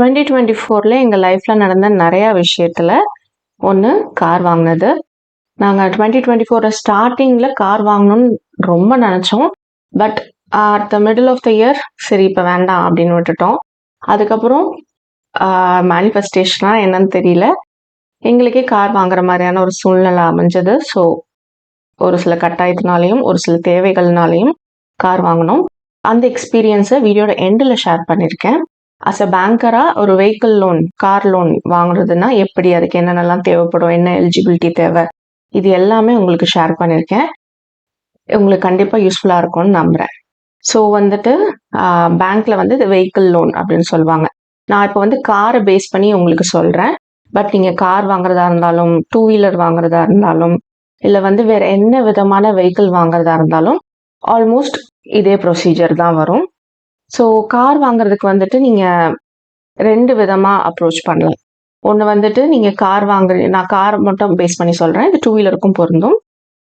2024ல எங்கள் லைஃப்பில் நடந்த நிறையா விஷயத்தில் ஒன்று கார் வாங்கினது. நாங்கள் 2024 ஸ்டார்டிங்கில் கார் வாங்கணும்னு ரொம்ப நினச்சோம். But at the middle of the year சரி இப்போ வேண்டாம் அப்படின்னு விட்டுட்டோம். அதுக்கப்புறம் மேனிஃபெஸ்டேஷனாக என்னன்னு தெரியல, எங்களுக்கே கார் வாங்குற மாதிரியான ஒரு சூழ்நிலை அமைஞ்சது. ஸோ ஒரு சில கட்டாயத்தினாலையும் ஒரு சில தேவைகள்னாலையும் கார் வாங்கினோம். அந்த எக்ஸ்பீரியன்ஸை வீடியோட எண்டில் ஷேர் பண்ணியிருக்கேன். அஸ் அ பேங்கராக ஒரு வெஹிக்கிள் லோன், கார் லோன் வாங்குறதுன்னா எப்படி, அதுக்கு என்னென்னலாம் தேவைப்படும், என்ன எலிஜிபிலிட்டி தேவை, இது எல்லாமே உங்களுக்கு ஷேர் பண்ணியிருக்கேன். உங்களுக்கு கண்டிப்பாக யூஸ்ஃபுல்லாக இருக்கும்னு நம்புகிறேன். ஸோ வந்துட்டு பேங்க்கில் வந்து இது வெஹிக்கிள் லோன் அப்படின்னு சொல்லுவாங்க. நான் இப்போ வந்து காரை பேஸ் பண்ணி உங்களுக்கு சொல்கிறேன். பட் நீங்கள் கார் வாங்குறதா இருந்தாலும், 2 வீலர் வாங்குறதா இருந்தாலும், இல்லை வந்து வேறு என்ன விதமான வெஹிக்கிள் வாங்குறதா இருந்தாலும் ஆல்மோஸ்ட் இதே ப்ரொசீஜர் தான் வரும். ஸோ கார் வாங்குறதுக்கு வந்துட்டு நீங்கள் 2 விதமாக அப்ரோச் பண்ணலாம். ஒன்று வந்துட்டு நீங்கள் கார் நான் கார் மட்டும் பேஸ் பண்ணி சொல்கிறேன், இது 2 வீலருக்கும் பொருந்தும்.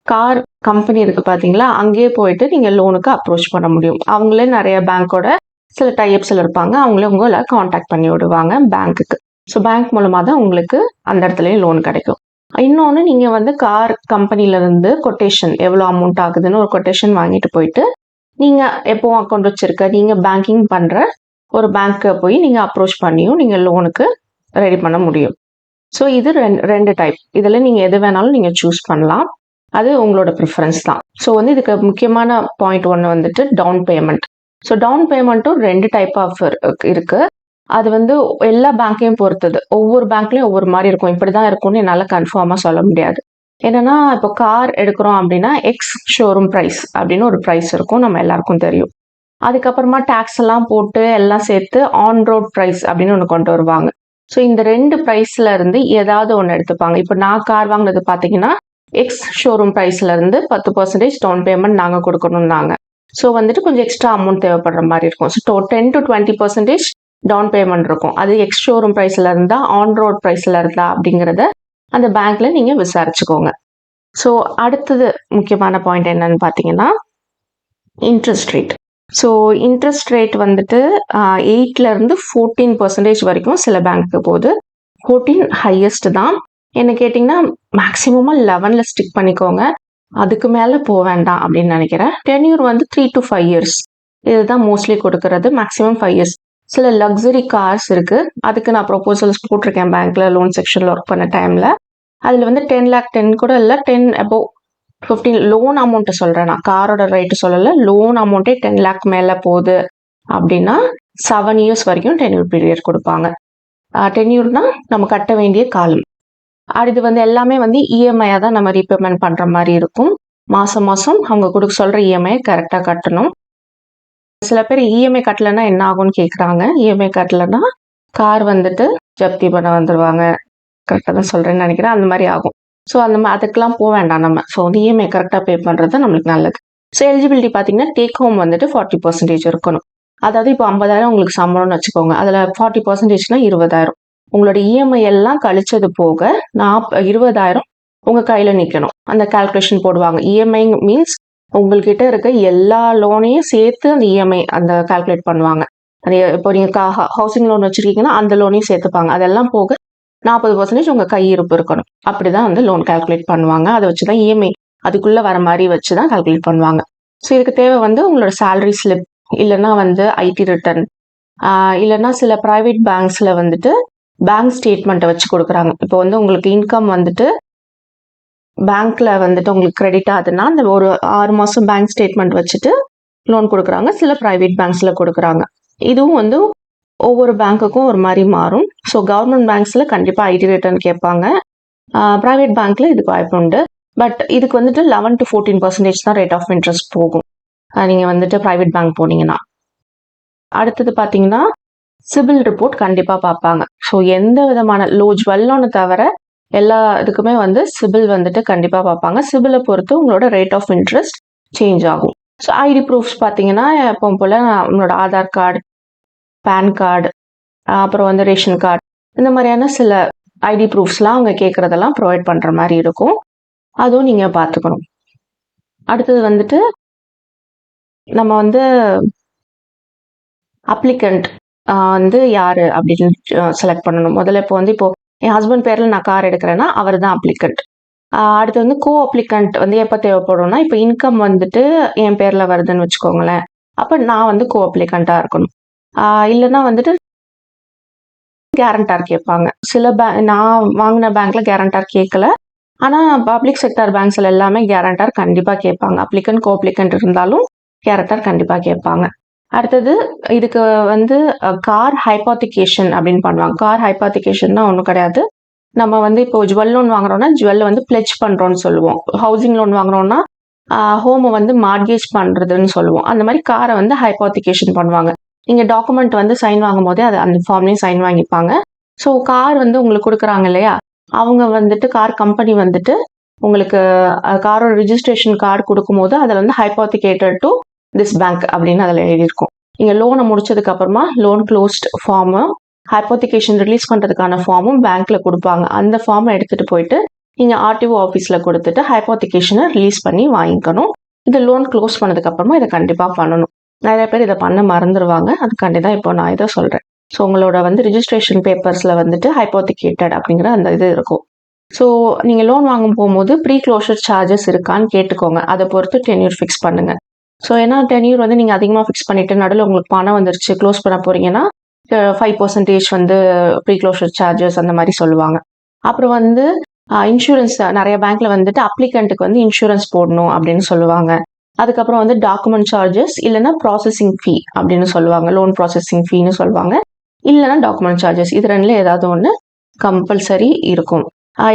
கார் கம்பெனி இருக்குது பார்த்தீங்களா, அங்கேயே போயிட்டு நீங்கள் லோனுக்கு அப்ரோச் பண்ண முடியும். அவங்களே நிறைய பேங்க்கோட சில டைப்ஸில் இருப்பாங்க, அவங்களே உங்களை காண்டாக்ட் பண்ணி விடுவாங்க பேங்க்குக்கு. ஸோ பேங்க் மூலமாக தான் உங்களுக்கு அந்த இடத்துலையும் லோன் கிடைக்கும். இன்னொன்று, நீங்கள் வந்து கார் கம்பெனிலேருந்து கொட்டேஷன் எவ்வளோ அமௌண்ட் ஆகுதுன்னு ஒரு கொட்டேஷன் வாங்கிட்டு போயிட்டு நீங்கள் எப்போவும் அக்கௌண்ட் வச்சுருக்க, நீங்கள் பேங்கிங் பண்ணுற ஒரு பேங்க்கை போய் நீங்கள் அப்ரோச் பண்ணியும் நீங்கள் லோனுக்கு ரெடி பண்ண முடியும். ஸோ இது ரெண்டு டைப். இதில் நீங்கள் எது வேணாலும் நீங்கள் சூஸ் பண்ணலாம், அது உங்களோட ப்ரிஃபரன்ஸ் தான். ஸோ வந்து இதுக்கு முக்கியமான பாயிண்ட் ஒன்று வந்துட்டு டவுன் பேமெண்ட். ஸோ டவுன் பேமெண்ட்டும் 2 டைப் ஆஃப் இருக்குது. அது வந்து எல்லா பேங்க்கையும் பொறுத்தது. ஒவ்வொரு பேங்க்லேயும் ஒவ்வொரு மாதிரி இருக்கும். இப்படி தான் இருக்கும்னு என்னால் கன்ஃபார்மாக சொல்ல முடியாது. என்னன்னா, இப்போ கார் எடுக்கிறோம் அப்படின்னா எக்ஸ் ஷோரூம் ப்ரைஸ் அப்படின்னு ஒரு ப்ரைஸ் இருக்கும், நம்ம எல்லாருக்கும் தெரியும். அதுக்கப்புறமா டேக்ஸ் எல்லாம் போட்டு எல்லாம் சேர்த்து ஆன் ரோட் ப்ரைஸ் அப்படின்னு ஒன்று கொண்டு வருவாங்க. ஸோ இந்த 2 ப்ரைஸ்ல இருந்து ஏதாவது ஒன்று எடுத்துப்பாங்க. இப்போ நான் கார் வாங்கினது பார்த்தீங்கன்னா எக்ஸ் ஷோரூம் ப்ரைஸ்ல இருந்து 10% டவுன் பேமெண்ட் நாங்கள் கொடுக்கணும்னாங்க. ஸோ வந்துட்டு கொஞ்சம் எக்ஸ்ட்ரா அமௌண்ட் தேவைப்படுற மாதிரி இருக்கும். ஸோ 10 to 20% டவுன் பேமெண்ட் இருக்கும். அது எக்ஸ் ஷோரூம் ப்ரைஸ்ல இருந்தா ஆன் ரோட் ப்ரைஸ்ல இருந்தா அப்படிங்கிறத அந்த பேங்க்ல நீங்க விசாரிச்சுக்கோங்க. ஸோ அடுத்தது முக்கியமான பாயிண்ட் என்னன்னு பார்த்தீங்கன்னா interest rate. So interest rate வந்துட்டு 8லேருந்து 14% வரைக்கும் சில பேங்க்கு போகுது. 14 ஹையஸ்ட் தான். என்ன கேட்டிங்கன்னா மேக்ஸிமமாக 11ல் ஸ்டிக் பண்ணிக்கோங்க, அதுக்கு மேலே போக வேண்டாம் அப்படின்னு நினைக்கிறேன். டென்யூர் வந்து 3 to 5 years இதுதான் மோஸ்ட்லி கொடுக்கறது, மேக்ஸிமம் 5 years. சில லக்ஸரி கார்ஸ் இருக்குது, அதுக்கு நான் ப்ரொபோசல்ஸ் போட்டிருக்கேன் பேங்க்கில் லோன் செக்ஷனில் ஒர்க் பண்ண டைமில். அதில் வந்து 10 lakh 10 கூட இல்லை, 10 above 15 லோன் அமௌண்ட்டை சொல்கிறேன், நான் காரோட ரேட்டு சொல்லலை. லோன் அமௌண்ட்டே 10 lakh மேலே போகுது அப்படின்னா 7 years வரைக்கும் டென்யூர் பீரியட் கொடுப்பாங்க. டென்யூர்னா நம்ம கட்ட வேண்டிய காலம். அது வந்து எல்லாமே வந்து இஎம்ஐயாக தான் நம்ம ரீபேமெண்ட் பண்ணுற மாதிரி இருக்கும். மாதம் மாதம் அவங்க கொடுக்க சொல்கிற இஎம்ஐ கரெக்டாக கட்டணும். சில பேர் இஎம்ஐ கட்டலைன்னா என்ன ஆகும்னு கேட்குறாங்க. இஎம்ஐ கட்டலைன்னா கார் வந்துட்டு ஜப்தி பண்ண வந்துடுவாங்க. கரெக்டாக தான் சொல்கிறேன்னு நினைக்கிறேன், அந்த மாதிரி ஆகும். ஸோ அந்த மாதிரி அதுக்கெலாம் போக வேண்டாம் நம்ம. ஸோ வந்து இஎம்ஐ கரெக்டாக பே பண்ணுறது நம்மளுக்கு நல்லது. ஸோ எலிஜிபிலிட்டி பார்த்தீங்கன்னா டேக் ஹோம் வந்துட்டு 40% இருக்கணும். அதாவது இப்போ 50,000 உங்களுக்கு சம்பளம்னு வச்சுக்கோங்க, அதில் 40%னா 20,000. உங்களோட இஎம்ஐ எல்லாம் கழிச்சது போக 20,000 உங்கள் கையில் நிற்கணும். அந்த கால்குலேஷன் போடுவாங்க. இஎம்ஐ மீன்ஸ் உங்கள்கிட்ட இருக்க எல்லா லோனையும் சேர்த்து அந்த இஎம்ஐ அந்த கால்குலேட் பண்ணுவாங்க. அது இப்போ நீங்கள் ஹவுசிங் லோன் வச்சுருக்கீங்கன்னா அந்த லோனையும் சேர்த்துப்பாங்க. அதெல்லாம் போக 40% உங்கள் கையிருப்பு இருக்கணும். அப்படி தான் வந்து லோன் கால்குலேட் பண்ணுவாங்க. அதை வச்சு தான் இஎம்ஐ அதுக்குள்ளே வர மாதிரி வச்சு தான் கால்குலேட் பண்ணுவாங்க. ஸோ இதுக்கு தேவை வந்து உங்களோட சேலரி ஸ்லிப், இல்லைன்னா வந்து ஐடி ரிட்டர்ன், இல்லைன்னா சில ப்ரைவேட் பேங்க்ஸில் வந்துட்டு பேங்க் ஸ்டேட்மெண்ட்டை வச்சு கொடுக்குறாங்க. இப்போ வந்து உங்களுக்கு இன்கம் வந்துட்டு பேங்க்ல வந்துட்டு உங்களுக்கு கிரெடிட் ஆகுதுன்னா அந்த ஒரு 6 மாதம் பேங்க் ஸ்டேட்மெண்ட் வச்சுட்டு லோன் கொடுக்குறாங்க. சில ப்ரைவேட் பேங்க்ஸில் கொடுக்குறாங்க. இதுவும் வந்து ஒவ்வொரு பேங்க்குக்கும் ஒரு மாதிரி மாறும். ஸோ கவர்மெண்ட் பேங்க்ஸில் கண்டிப்பாக ஐடி ரிட்டர்ன் கேட்பாங்க, ப்ரைவேட் பேங்க்கில் இதுக்கு வாய்ப்பு உண்டு. பட் இதுக்கு வந்துட்டு 11 to 14% தான் ரேட் ஆஃப் இன்ட்ரெஸ்ட் போகும் நீங்கள் வந்துட்டு ப்ரைவேட் பேங்க் போனீங்கன்னா. அடுத்தது பார்த்தீங்கன்னா சிபில் ரிப்போர்ட் கண்டிப்பாக பார்ப்பாங்க. ஸோ எந்த விதமான ஜுவல் லோனை தவிர எல்லா இதுக்குமே வந்து சிபில் வந்துட்டு கண்டிப்பாக பார்ப்பாங்க. சிபிலை பொறுத்து உங்களோட ரேட் ஆஃப் இன்ட்ரெஸ்ட் சேஞ்ச் ஆகும். ஸோ ஐடி ப்ரூஃப்ஸ் பார்த்தீங்கன்னா எப்போ போல் உங்களோட ஆதார் கார்டு, பேன் கார்டு, அப்புறம் வந்து ரேஷன் கார்டு, இந்த மாதிரியான சில ஐடி ப்ரூஃப்ஸ்லாம் அவங்க கேட்குறதெல்லாம் ப்ரொவைட் பண்ணுற மாதிரி இருக்கும். அதுவும் நீங்கள் பார்த்துக்கணும். அடுத்தது வந்துட்டு நம்ம வந்து அப்ளிகண்ட் வந்து யார் அப்படின்னு செலக்ட் பண்ணணும். முதல்ல இப்போ என் ஹஸ்பண்ட் பேரில் நான் கார் எடுக்கிறேன்னா அவர் தான் அப்ளிகண்ட். அடுத்து வந்து கோ அப்ளிகண்ட் வந்து எப்போ தேவைப்படும்னா, இப்போ இன்கம் வந்துட்டு என் பேரில் வருதுன்னு வச்சுக்கோங்களேன். அப்போ நான் வந்து கோ அப்ளிகண்ட்டாக இருக்கணும். இல்லைன்னா வந்துட்டு கேரண்டார் கேட்பாங்க. சில நான் வாங்கின பேங்க்ல கேரண்டார் கேட்கல. ஆனால் பப்ளிக் செக்டார் பேங்க்ஸ்ல எல்லாமே கேரண்டார் கண்டிப்பாக கேட்பாங்க. அப்ளிகண்ட் கோ அப்ளிகண்ட் இருந்தாலும் கேரண்டார் கண்டிப்பாக கேட்பாங்க. அடுத்தது இதுக்கு வந்து கார் ஹைபாத்திகேஷன் அப்படின்னு பண்ணுவாங்க. கார் ஹைபாத்திகேஷன்னா ஒன்றும் கிடையாது. நம்ம வந்து இப்போ ஜுவல் லோன் வாங்குறோம்னா ஜுவல்ல வந்து பிளெட்ஜ் பண்றோம்னு சொல்லுவோம். ஹவுசிங் லோன் வாங்குறோம்னா ஹோமை வந்து மார்கேஜ் பண்றதுன்னு சொல்லுவோம். அந்த மாதிரி காரை வந்து ஹைபாத்திகேஷன் பண்ணுவாங்க. நீங்க டாக்குமெண்ட் வந்து சைன் வாங்கும் போதே அது அந்த ஃபார்ம்லயும் சைன் வாங்கிப்பாங்க. ஸோ கார் வந்து உங்களுக்கு கொடுக்குறாங்க இல்லையா, அவங்க வந்துட்டு கார் கம்பெனி வந்துட்டு உங்களுக்கு காரோட ரிஜிஸ்ட்ரேஷன் கார்டு கொடுக்கும்போது அதில் வந்து ஹைபாத்திகேட்டட் டு திஸ் பேங்க் அப்படின்னு அதில் எழுதியிருக்கும். நீங்கள் லோனை முடிச்சதுக்கு அப்புறமா லோன் க்ளோஸ்ட் ஃபார்மு, ஹைபோத்திகேஷன் ரிலீஸ் பண்ணுறதுக்கான ஃபார்மும் பேங்க்ல கொடுப்பாங்க. அந்த ஃபார்மை எடுத்துகிட்டு போயிட்டு நீங்கள் ஆர்டிஓ ஆஃபீஸில் கொடுத்துட்டு ஹைபோத்திகேஷனை ரிலீஸ் பண்ணி வாங்கிக்கணும். இந்த லோன் க்ளோஸ் பண்ணதுக்கப்புறமா இதை கண்டிப்பாக பண்ணணும். நிறைய பேர் இதை பண்ண மறந்துடுவாங்க. அதுக்காண்டி தான் இப்போ நான் இதை சொல்கிறேன். ஸோ உங்களோட வந்து ரிஜிஸ்ட்ரேஷன் பேப்பர்ஸில் வந்துட்டு ஹைபோத்திகேட்டட் அப்படிங்கிற அந்த இது இருக்கும். ஸோ நீங்கள் லோன் வாங்கும் போகும்போது ப்ரீ க்ளோஷர் சார்ஜஸ் இருக்கான்னு கேட்டுக்கோங்க. அதை பொறுத்து டென்யூர் ஃபிக்ஸ் பண்ணுங்கள். ஸோ ஏன்னா டென்யூர் வந்து நீங்கள் அதிகமாக ஃபிக்ஸ் பண்ணிவிட்டு நடுவில் உங்களுக்கு பணம் வந்துருச்சு க்ளோஸ் பண்ண போகிறீங்கன்னா 5% வந்து ப்ரீ க்ளோஷர் சார்ஜஸ் அந்த மாதிரி சொல்லுவாங்க. அப்புறம் வந்து இன்சூரன்ஸ் நிறைய பேங்க்ல வந்துட்டு அப்ளிகண்ட்டுக்கு வந்து இன்சூரன்ஸ் போடணும் அப்படின்னு சொல்லுவாங்க. அதுக்கப்புறம் வந்து டாக்குமெண்ட் சார்ஜஸ் இல்லைன்னா ப்ராசஸிங் ஃபீ அப்படின்னு சொல்லுவாங்க. லோன் ப்ராசஸிங் ஃபீன்னு சொல்லுவாங்க. இல்லைன்னா டாக்குமெண்ட் சார்ஜஸ், இது ரெண்டுல ஏதாவது ஒன்று கம்பல்சரி இருக்கும்.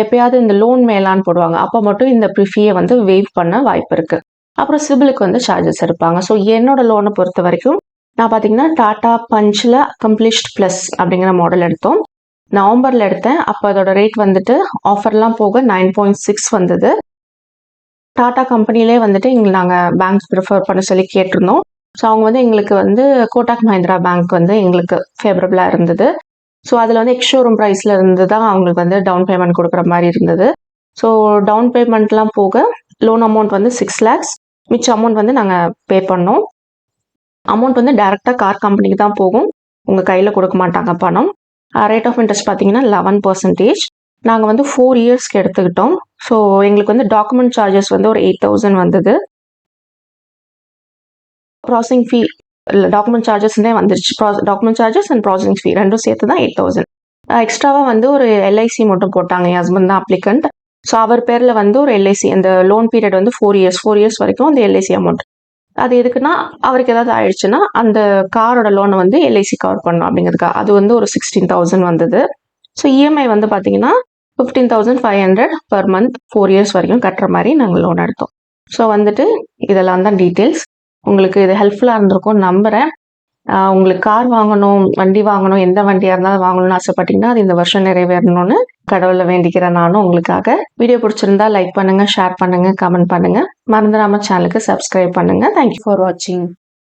எப்பயாவது இந்த லோன் மேலான்னு போடுவாங்க, அப்போ மட்டும் இந்த ஃபீயை வந்து வேவ் பண்ண வாய்ப்பு இருக்கு. அப்புறம் சிபிலுக்கு வந்து சார்ஜஸ் எடுப்பாங்க. ஸோ என்னோட லோனை பொறுத்த வரைக்கும் நான் பார்த்தீங்கன்னா டாடா பஞ்சில் அக்கம்ப்ளிஷ்ட் ப்ளஸ் அப்படிங்கிற மாடல் எடுத்தோம். நவம்பரில் எடுத்தேன். அப்போ அதோட ரேட் வந்துட்டு ஆஃபர்லாம் போக 9.6 வந்தது. டாடா கம்பெனிலே வந்துட்டு எங்களுக்கு நாங்கள் பேங்க் ப்ரிஃபர் பண்ண சொல்லி கேட்டிருந்தோம். ஸோ அவங்க வந்து எங்களுக்கு வந்து கோட்டாக் மஹிந்திரா பேங்க் வந்து எங்களுக்கு ஃபேவரபுளாக இருந்தது. ஸோ அதில் வந்து எக்ஸ்ஷோரூம் ப்ரைஸில் இருந்து தான் அவங்களுக்கு வந்து டவுன் பேமெண்ட் கொடுக்குற மாதிரி இருந்தது. ஸோ டவுன் பேமெண்ட்லாம் போக லோன் அமௌண்ட் வந்து 6 lakhs, மிச்ச அமௌண்ட் வந்து நாங்கள் பே பண்ணோம். அமௌண்ட் வந்து டைரெக்டாக கார் கம்பெனிக்கு தான் போகும், உங்கள் கையில் கொடுக்க மாட்டாங்க பணம். ரேட் ஆஃப் இன்ட்ரெஸ்ட் பார்த்தீங்கன்னா 11%. நாங்கள் வந்து 4 இயர்ஸ்க்கு எடுத்துக்கிட்டோம். ஸோ எங்களுக்கு வந்து டாக்குமெண்ட் சார்ஜஸ் வந்து ஒரு 8,000 வந்தது. ப்ராசஸிங் ஃபீ டாக்குமெண்ட் சார்ஜஸ்னே வந்துருச்சு. டாக்குமெண்ட் சார்ஜஸ் அண்ட் ப்ராசஸிங் ஃபீ ரெண்டும் சேர்த்து தான் 8,000. எக்ஸ்ட்ராவாக வந்து ஒரு எல்ஐசி மட்டும் போட்டாங்க. என் ஹஸ்பண்ட் தான் அப்ளிகண்ட். ஸோ அவர் பேரில் வந்து ஒரு எல்ஐசி, அந்த லோன் பீரியட் வந்து 4 இயர்ஸ் வரைக்கும் அந்த எல்ஐசி அமௌண்ட். அது எதுக்குன்னா அவருக்கு ஏதாவது ஆயிடுச்சுன்னா அந்த காரோட லோனை வந்து எல்ஐசி கவர் பண்ணணும் அப்படிங்கிறதுக்காக. அது வந்து ஒரு 16,000 வந்தது. ஸோ இஎம்ஐ வந்து பார்த்தீங்கன்னா 15,500 per month 4 இயர்ஸ் வரைக்கும் கட்டுற மாதிரி நாங்கள் லோன் எடுத்தோம். ஸோ வந்துட்டு இதெல்லாம் தான் டீட்டெயில்ஸ். உங்களுக்கு இது ஹெல்ப்ஃபுல்லாக இருந்திருக்கும்னு நம்புகிறேன். உங்களுக்கு கார் வாங்கணும், வண்டி வாங்கணும், எந்த வண்டியாக இருந்தாலும் வாங்கணும்னு ஆசைப்பட்டீங்கன்னா அது இந்த வருஷம் நிறைவேறணும்னு கடவுளை வேண்டிக்கிறேன் நானும் உங்களுக்காக. வீடியோ பிடிச்சிருந்தா லைக் பண்ணுங்கள், ஷேர் பண்ணுங்கள், கமெண்ட் பண்ணுங்கள். மறந்துடாமல் சேனலுக்கு சப்ஸ்கிரைப் பண்ணுங்கள். தேங்க்யூ ஃபார் வாட்சிங்.